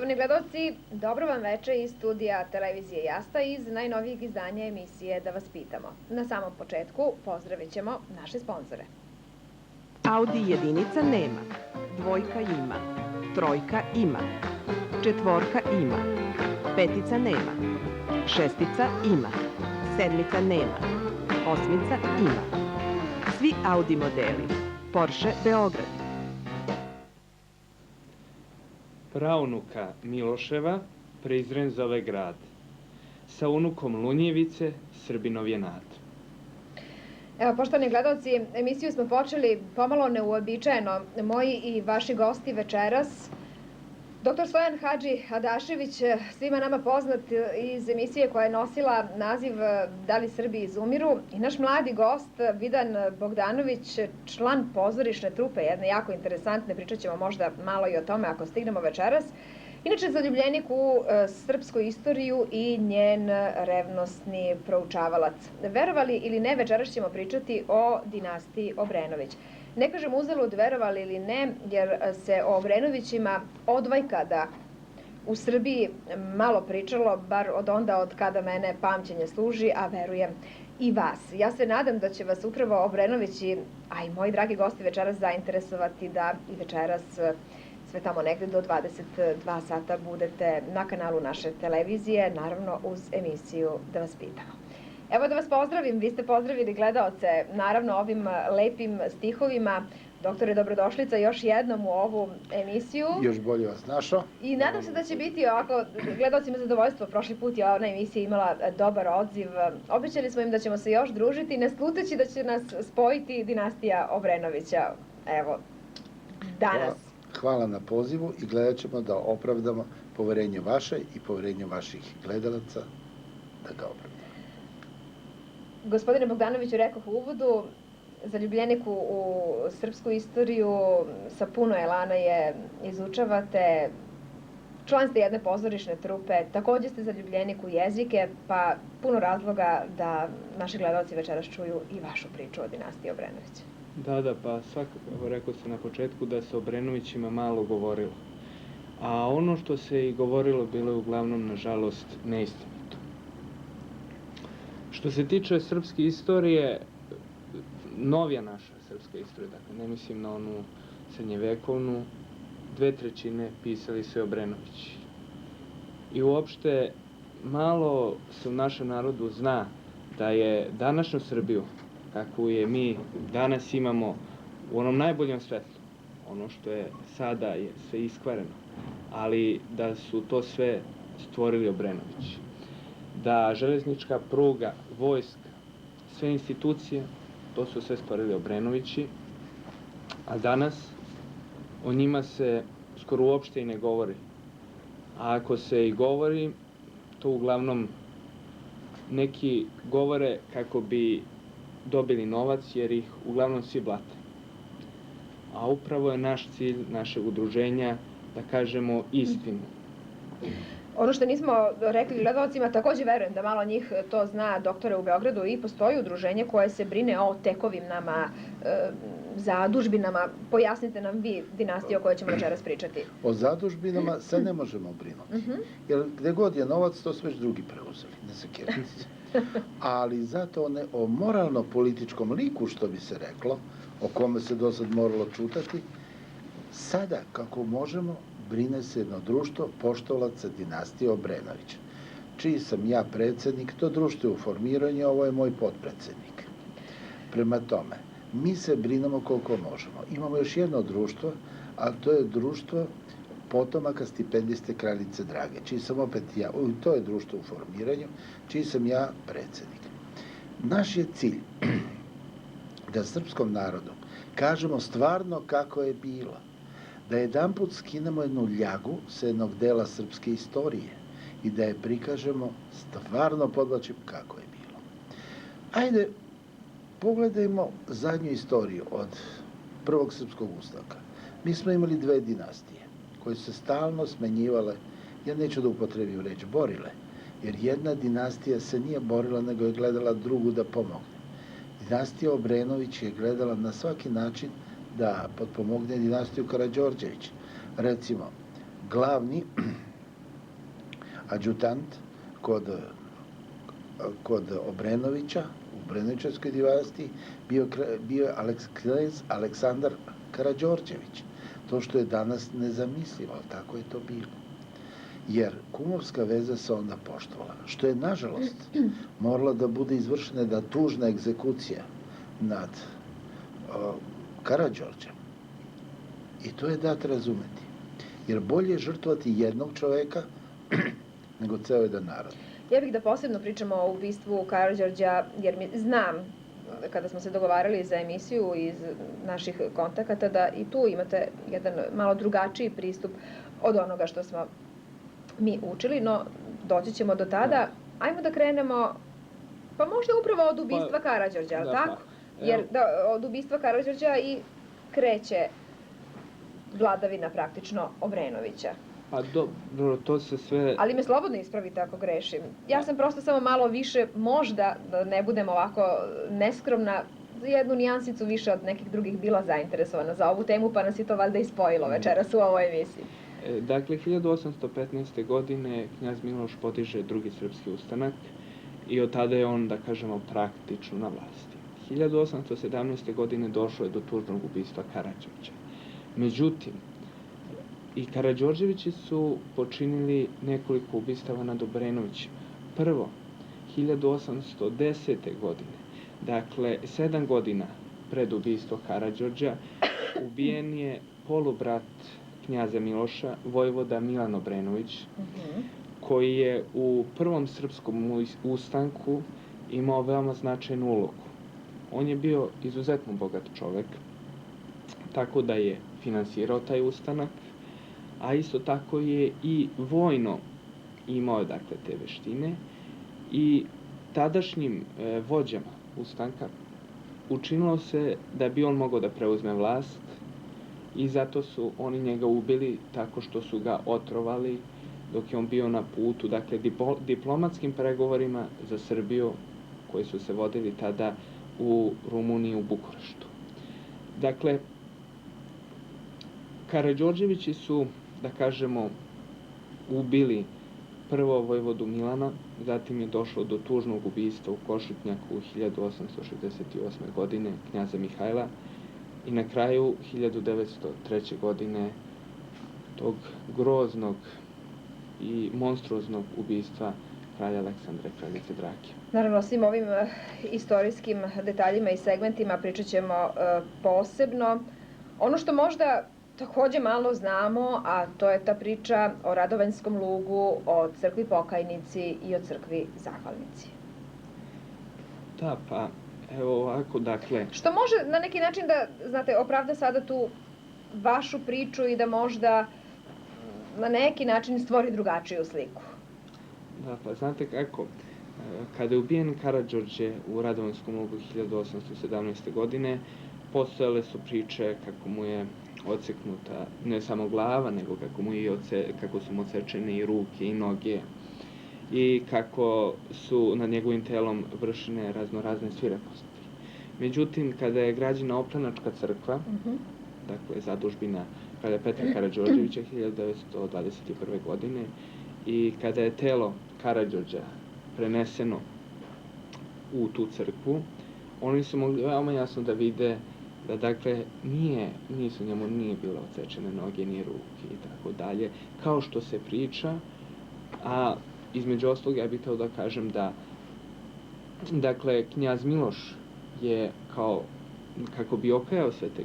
Poštovani gledalci, dobro vam veče iz studija televizije Jasta iz najnovijeg izdanja emisije Da vas pitamo. Na samom početku pozdravit ćemo naše sponzore. Audi jedinica nema, dvojka ima, trojka ima, četvorka ima, petica nema, šestica ima, sedmica nema, osmica ima. Svi Audi modeli. Porsche Beograd. Praunuka Miloševa Prizren zove grad. Sa unukom Lunjevice Srbinov je nad. Evo, poštovani gledalci, emisiju smo počeli pomalo neuobičajeno. Moji i vaši gosti večeras, dr. Stojan Hadži Adašević, svima nama poznat iz emisije koja je nosila naziv Da li Srbi izumiru, i naš mladi gost Vidan Bogdanović, član pozorišne trupe, jedne jako interesantne, pričat ćemo možda malo i o tome ako stignemo večeras. Inače, zaljubljenik u srpsku istoriju i njen revnosni proučavalac. Verovali ili ne, večeras ćemo pričati o dinastiji Obrenović. Ne kažem uzalud verovali ili ne, jer se o Obrenovićima odvajkada u Srbiji malo pričalo, bar od onda od kada mene pamćenje služi, a verujem i vas. Ja se nadam da će vas upravo Obrenovići, a i moji dragi gosti večeras zainteresovati da i večeras sve tamo negde do 22 sata budete na kanalu naše televizije, naravno uz emisiju Da vas pitamo. Evo da vas pozdravim, vi ste pozdravili gledaoce, naravno ovim lepim stihovima. Doktore, dobrodošlica još jednom u ovu emisiju. Još bolje vas našao. I nadam se da će biti ovako, gledaoci ima zadovoljstvo, prošli put je ona emisija imala dobar odziv. Obećali smo im da ćemo se još družiti, ne sluteći da će nas spojiti dinastija Obrenovića. Evo, danas. Hvala na pozivu i gledat ćemo da opravdamo poverenje vaše i poverenje vaših gledalaca da ga opravdamo. Gospodine Bogdanoviću, rekoh u uvodu, zaljubljenik u srpsku istoriju, sa puno elana je izučavate, član ste jedne pozorišne trupe, takođe ste zaljubljenik u jezike, pa puno razloga da naši gledalci večeras čuju i vašu priču o dinastiji Obrenovića. Da, pa svakako, rekao ste na početku da se o Obrenovićima malo govorilo. A ono što se i govorilo bilo je uglavnom, nažalost, neistinito. Što se tiče srpske istorije, novija naša srpska istorija, dakle, ne mislim na onu srednjevekovnu, 2/3 pisali se Obrenovići. I uopšte malo se u našem narodu zna da je današnju Srbiju, kakvu je mi danas imamo, u onom najboljem svetlu, ono što je sada je sve iskvareno, ali da su to sve stvorili Obrenovići. Da železnička pruga, vojska, sve institucije, to su sve stvorili Obrenovići, a danas o njima se skoro uopšte i ne govori. A ako se i govori, to uglavnom neki govore kako bi dobili novac, jer ih uglavnom svi blate. A upravo je naš cilj našeg udruženja da kažemo istinu. Ono što nismo rekli gledalcima, takođe verujem da malo njih to zna, doktore, u Beogradu i postoji udruženje koje se brine o tekovinama, zadužbinama. Pojasnite nam vi dinastiju o kojoj ćemo večeras pričati. O zadužbinama se ne možemo brinuti. Jer gde god je novac, to su već drugi preuzeli, ne sekirnici. Ali zato o moralno-političkom liku, što bi se reklo, o kome se do sad moralo čutati, sada, kako možemo, brine se jedno društvo poštovalaca dinastije Obrenovića, čiji sam ja predsednik, to društvo je u formiranju, ovo je moj potpredsednik. Prema tome, mi se brinemo koliko možemo. Imamo još jedno društvo, a to je društvo potomaka stipendiste kraljice Drage, čiji sam opet ja, to je društvo u formiranju, čiji sam ja predsednik. Naš je cilj da srpskom narodu kažemo stvarno kako je bilo, da jedanput skinemo jednu ljagu sa jednog dela srpske istorije i da je prikažemo stvarno, podvlačim, kako je bilo. Ajde, pogledajmo zadnju istoriju od prvog srpskog ustanka. Mi smo imali dve dinastije koje su se stalno smenjivale, ja neću da upotrebim reč, borile, jer jedna dinastija se nije borila, nego je gledala drugu da pomogne. Dinastija Obrenović je gledala na svaki način da potpomogne dinastiju Karađorđević. Recimo, glavni adjutant kod Obrenovića, u Obrenovićevskoj dinastiji, bio je knez Aleksandar Karađorđević. To što je danas nezamislivo, ali tako je to bilo. Jer kumovska veza se onda poštovala, što je, nažalost, morala da bude izvršena jedna tužna egzekucija nad Karađorđem. I to je dat razumeti. Jer bolje je žrtvovati jednog čoveka nego ceo jedan narod. Ja bih da posebno pričamo o ubistvu Karađorđa, jer znam, kada smo se dogovarali za emisiju iz naših kontakata, da i tu imate jedan malo drugačiji pristup od onoga što smo mi učili, no doći ćemo do tada. Ajmo da krenemo, pa možda upravo od ubistva Karađorđa, ali tako? Jer od ubistva Karađorđa i kreće vladavina praktično Obrenovića. Pa dobro, to se sve... Ali me slobodno ispravite ako grešim. Ja sam prosto samo malo više, možda, da ne budem ovako neskromna, jednu nijansicu više od nekih drugih bila zainteresovana za ovu temu, pa nas je to valjda ispojilo večeras u ovoj emisiji. Dakle, 1815. godine knjaz Miloš podiže drugi srpski ustanak i od tada je on, da kažemo, praktično na vlasti. 1817. godine došlo je do tužnog ubistva Karađorđa. Međutim, i Karađorđevići su počinili nekoliko ubistava nad Obrenovićima. Prvo, 1810. godine, dakle 7 godina pred ubistvo Karađorđa, ubijen je polubrat knjaza Miloša, vojvoda Milan Obrenović, koji je u prvom srpskom ustanku imao veoma značajnu ulogu. On je bio izuzetno bogat čovek, tako da je finansirao taj ustanak, a isto tako je i vojno imao, dakle, te veštine, i tadašnjim vođama ustanka učinilo se da bi on mogao da preuzme vlast i zato su oni njega ubili tako što su ga otrovali dok je on bio na putu, dakle, diplomatskim pregovorima za Srbiju koji su se vodili tada u Rumuniji, u Bukureštu. Dakle, Karađorđevići su, da kažemo, ubili prvo vojvodu Milana, zatim je došlo do tužnog ubistva u Košutnjaku 1868. godine knjaza Mihajla i na kraju 1903. godine tog groznog i monstruoznog ubistva kralja Aleksandra, kraljice Drake. Naravno, o svim ovim istorijskim detaljima i segmentima pričat ćemo posebno. Ono što možda takođe malo znamo, a to je ta priča o Radovanjskom lugu, o crkvi Pokajnici i o crkvi Zahvalnici. Da, pa evo ovako, dakle... Što može na neki način da, znate, opravda sada tu vašu priču i da možda na neki način stvori drugačiju sliku. Da, pa znate kako, kada je ubijen Karađorđe u Radovanjskom lugu 1817. godine, postojale su priče kako mu je odseknuta ne samo glava, nego kako su mu odsečene i ruke i noge i kako su nad njegovim telom vršene raznorazne svireposti. Međutim, kada je građena Opljačka crkva, dakle zadužbina kralja Petra Karađorđevića 1921. godine, i kada je telo Karađorđa preneseno u tu crkvu, oni su mogli veoma jasno da vide da, dakle, njemu nije bilo odsečene noge, ni ruke i tako dalje, kao što se priča, a između ostalog ja bih hteo da kažem da, dakle, knjaz Miloš je kako bi okajao sve te